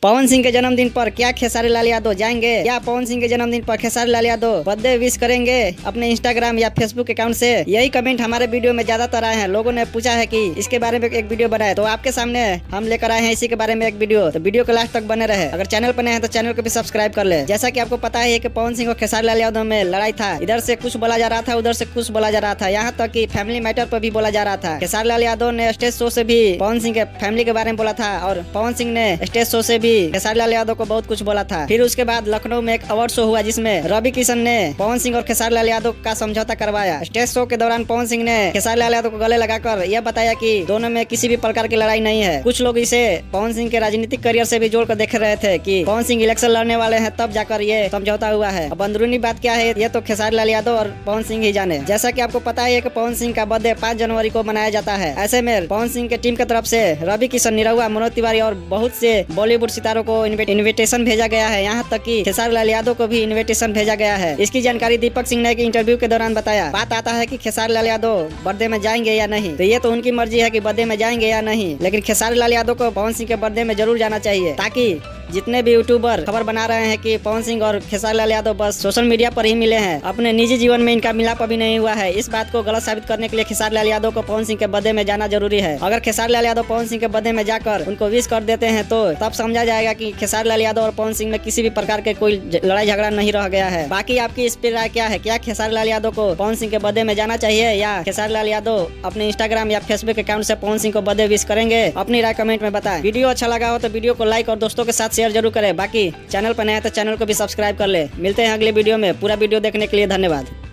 पवन सिंह के जन्मदिन पर क्या खेसारी लाल यादव जाएंगे या पवन सिंह के जन्मदिन पर खेसारी लाल यादव बर्थडे विश करेंगे अपने इंस्टाग्राम या फेसबुक अकाउंट से? यही कमेंट हमारे वीडियो में ज्यादातर आए हैं। लोगों ने पूछा है कि इसके बारे में एक वीडियो बनाए, तो आपके सामने हम लेकर आए हैं इसी के बारे में एक वीडियो। तो वीडियो को लास्ट तक बने रहे। अगर चैनल पर नए हैं तो चैनल को भी सब्सक्राइब कर ले। जैसा की आपको पता है कि पवन सिंह और खेसारी लाल यादव में लड़ाई था। इधर से कुछ बोला जा रहा था, उधर से कुछ बोला जा रहा था, यहाँ तक कि फैमिली मैटर पर भी बोला जा रहा था। खेसारी लाल यादव ने स्टेज शो से भी पवन सिंह के फैमिली के बारे में बोला था और पवन सिंह ने स्टेज शो से भी खेसारी लाल यादव को बहुत कुछ बोला था। फिर उसके बाद लखनऊ में एक अवार्ड शो हुआ जिसमें रवि किशन ने पवन सिंह और खेसारी लाल यादव का समझौता करवाया। स्टेज शो के दौरान पवन सिंह ने खेसारी लाल यादव को गले लगाकर यह बताया कि दोनों में किसी भी प्रकार की लड़ाई नहीं है। कुछ लोग इसे पवन सिंह के राजनीतिक करियर से भी जोड़कर देख रहे थे कि पवन सिंह इलेक्शन लड़ने वाले हैं तब जाकर ये समझौता हुआ है। अब अंदरूनी बात क्या है ये तो खेसारी लाल यादव और पवन सिंह ही जाने। जैसा कि आपको पता है कि पवन सिंह का बर्थडे 5 जनवरी को मनाया जाता है। ऐसे में पवन सिंह के टीम की तरफ से रवि किशन, निरहुआ, मनोज तिवारी और बहुत से बॉलीवुड सितारों को इन्विटेशन भेजा गया है। यहाँ तक कि खेसारी लाल यादव को भी इन्विटेशन भेजा गया है। इसकी जानकारी दीपक सिंह ने एक इंटरव्यू के दौरान बताया। बात आता है कि खेसारी लाल यादव बर्थडे में जाएंगे या नहीं, तो ये तो उनकी मर्जी है कि बर्थडे में जाएंगे या नहीं, लेकिन खेसारी लाल यादव को पवन सिंह के बर्थडे में जरूर जाना चाहिए, ताकि जितने भी यूट्यूबर खबर बना रहे हैं कि पवन सिंह और खेसारी लाल यादव बस सोशल मीडिया पर ही मिले हैं, अपने निजी जीवन में इनका मिलाप अभी नहीं हुआ है, इस बात को गलत साबित करने के लिए खेसारी लाल यादव को पवन सिंह के बर्थडे में जाना जरूरी है। अगर खेसारी लाल यादव पवन सिंह के बर्थडे में जाकर उनको विश कर देते हैं तो तब समझा जाएगा कि खेसारी लाल यादव और पवन सिंह में किसी भी प्रकार के कोई लड़ाई झगड़ा नहीं रह गया है। बाकी आपकी इस पर राय क्या है? क्या खेसारी लाल यादव को पवन सिंह के बर्थडे में जाना चाहिए या खेसारी लाल यादव अपने इंस्टाग्राम या फेसबुक अकाउंट से पवन सिंह को बर्थडे विश करेंगे? अपनी राय कमेंट में बताएं। वीडियो अच्छा लगा हो तो वीडियो को लाइक और दोस्तों के साथ शेयर जरूर करें। बाकी चैनल पर नया है तो चैनल को भी सब्सक्राइब कर ले। मिलते हैं अगले वीडियो में। पूरा वीडियो देखने के लिए धन्यवाद।